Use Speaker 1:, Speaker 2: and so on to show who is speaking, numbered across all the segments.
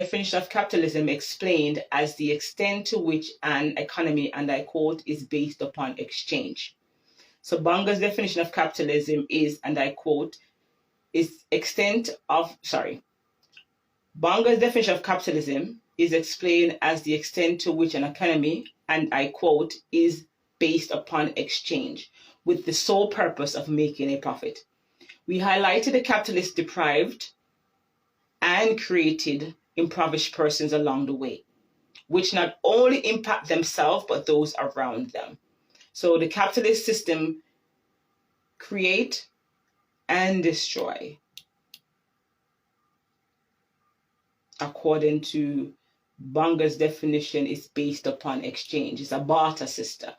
Speaker 1: definition of capitalism explained as the extent to which an economy, and I quote, is based upon exchange. So Bunger's definition of capitalism is, and I quote, Bunger's definition of capitalism is explained as the extent to which an economy, and I quote, is based upon exchange, with the sole purpose of making a profit. We highlighted the capitalist deprived and created impoverished persons along the way, which not only impact themselves, but those around them. So the capitalist system create and destroy, according to Bunger's definition, is based upon exchange. It's a barter system.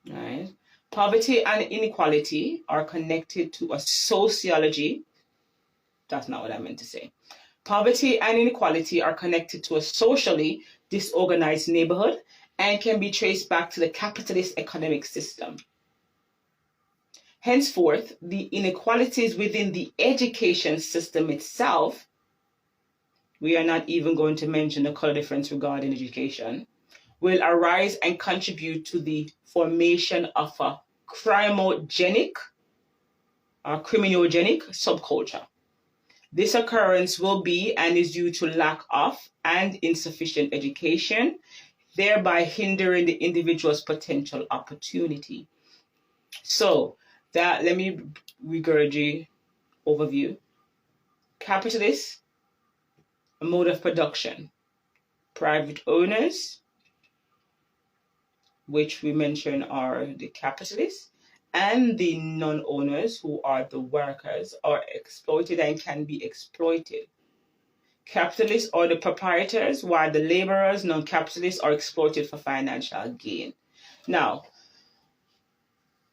Speaker 1: Right? Poverty and inequality are connected to a sociology. That's not what I meant to say. Poverty and inequality are connected to a socially disorganized neighborhood and can be traced back to the capitalist economic system. Henceforth, the inequalities within the education system itself, we are not even going to mention the color difference regarding education, will arise and contribute to the formation of a criminogenic subculture. This occurrence will be and is due to lack of and insufficient education, thereby hindering the individual's potential opportunity. So that, let me regurgitate overview. Capitalist, a mode of production. Private owners, which we mentioned are the capitalists, and the non-owners, who are the workers, are exploited and can be exploited. Capitalists are the proprietors, while the laborers, non-capitalists, are exploited for financial gain. Now,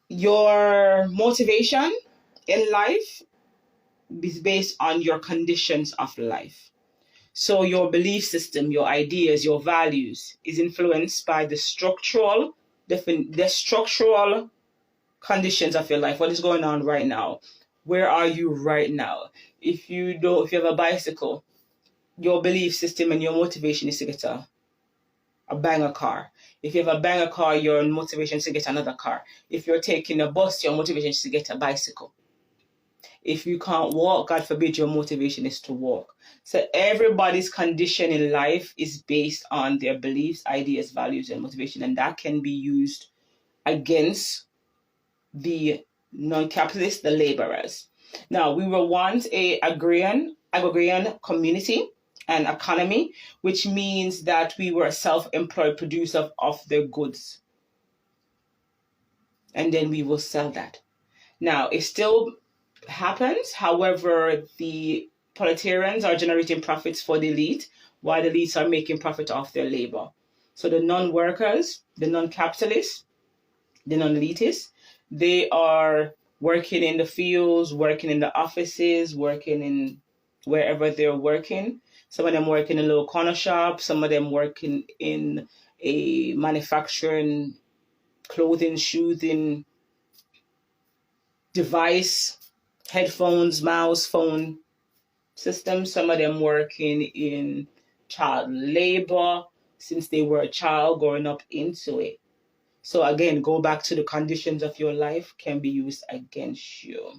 Speaker 1: your motivation in life is based on your conditions of life. So your belief system, your ideas, your values is influenced by the structural conditions of your life. What is going on right now? Where are you right now? If you have a bicycle, your belief system and your motivation is to get a banger car. If you have a banger car, your motivation is to get another car. If you're taking a bus, your motivation is to get a bicycle. If you can't walk, God forbid, your motivation is to walk. So everybody's condition in life is based on their beliefs, ideas, values, and motivation, and that can be used against the non-capitalists, the laborers. Now, we were once a agrarian community and economy, which means that we were a self-employed producer of their goods. And then we will sell that. Now, it still happens. However, the proletarians are generating profits for the elite, while the elites are making profit off their labor. So the non-workers, the non-capitalists, the non-elitists, they are working in the fields, working in the offices, working in wherever they're working. Some of them work in a little corner shop. Some of them working in a manufacturing, clothing, shoes, device, headphones, mouse, phone systems. Some of them working in child labor since they were a child growing up into it. So again, go back to the conditions of your life can be used against you.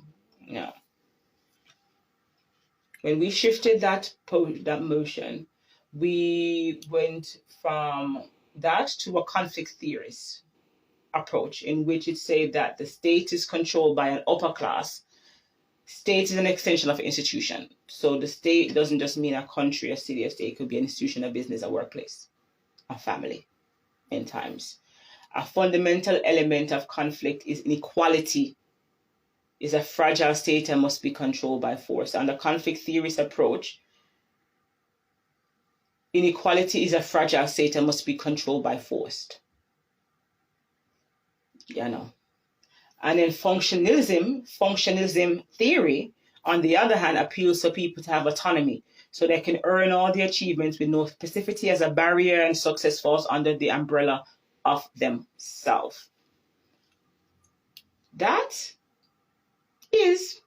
Speaker 1: Now, when we shifted that motion, we went from that to a conflict theorist approach, in which it said that the state is controlled by an upper class. State is an extension of an institution. So the state doesn't just mean a country, a city, a state. It could be an institution, a business, a workplace, a family, in times. A fundamental element of conflict is inequality. Is a fragile state and must be controlled by force. And the conflict theorist approach, inequality is a fragile state and must be controlled by force. And then functionalism theory, on the other hand, appeals for people to have autonomy, so they can earn all the achievements with no specificity as a barrier, and success falls under the umbrella of themselves. That is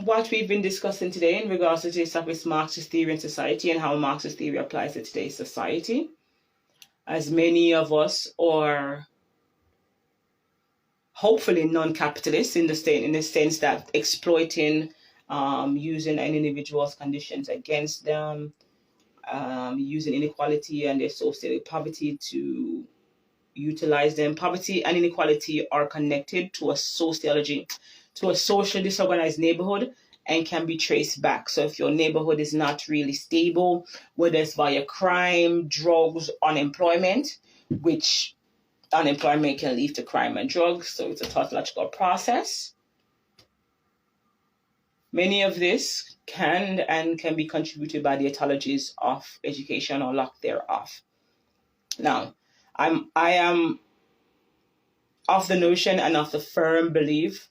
Speaker 1: what we've been discussing today in regards to today's topic is Marxist theory in society and how Marxist theory applies to today's society. As many of us are hopefully non-capitalist in the sense that exploiting, using an individual's conditions against them, using inequality and their social poverty to utilize them. Poverty and inequality are connected to a sociology, to a social disorganized neighborhood, and can be traced back. So if your neighborhood is not really stable, whether it's via crime, drugs, unemployment, which unemployment can lead to crime and drugs, so it's a tautological process. Many of this can be contributed by the etiologies of education or lack thereof. Now, I am of the notion and of the firm belief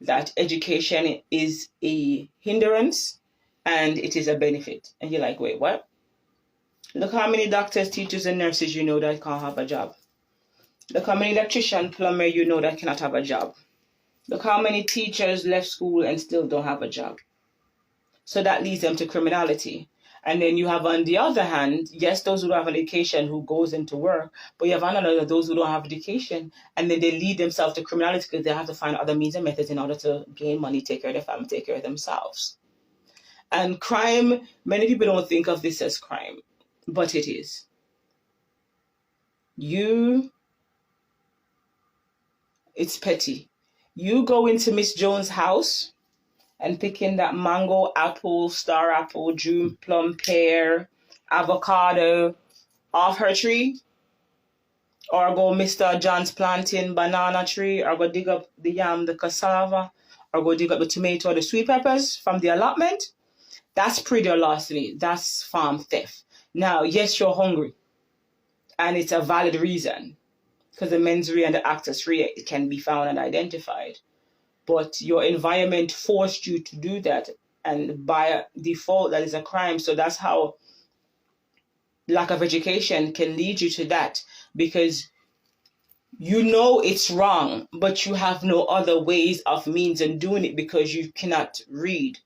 Speaker 1: that education is a hindrance and it is a benefit. And you're like, wait, what? Look how many doctors, teachers, and nurses you know that can't have a job. Look how many electrician, plumber you know that cannot have a job. Look how many teachers left school and still don't have a job. So that leads them to criminality. And then you have, on the other hand, yes, those who don't have education who goes into work, but you have another, those who don't have education, and then they lead themselves to criminality because they have to find other means and methods in order to gain money, take care of their family, take care of themselves. And crime, many people don't think of this as crime, but it is. It's petty. You go into Miss Jones' house and picking that mango, apple, star apple, June plum, pear, avocado off her tree, or go Mr. John's planting banana tree, or go dig up the yam, the cassava, or go dig up the tomato or the sweet peppers from the allotment, that's pretty larceny. That's farm theft. Now, yes, you're hungry, and it's a valid reason, because the mens rea and the actus rea can be found and identified. But your environment forced you to do that, and by default, that is a crime. So that's how lack of education can lead you to that, because you know it's wrong, but you have no other ways of means in doing it because you cannot read.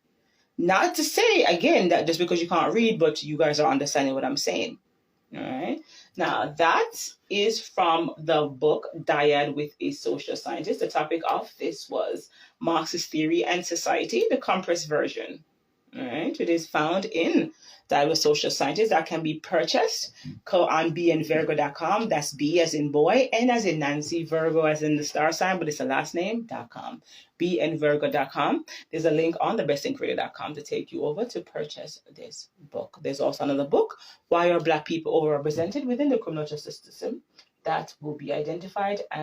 Speaker 1: Not to say, again, that just because you can't read, but you guys are understanding what I'm saying. All right. Now, that is from the book Dyad with a Social Scientist. The topic of this was Marxist Theory and Society, the compressed version. All right. It is found in Dyad with Social Scientist. That can be purchased on bnvirgo.com. That's B as in boy, N as in Nancy, Virgo as in the star sign, but it's a last name.com. bnvirgo.com. There's a link on thebestincreator.com to take you over to purchase this book. There's also another book, Why Are Black People Overrepresented Within the Criminal Justice System, that will be identified and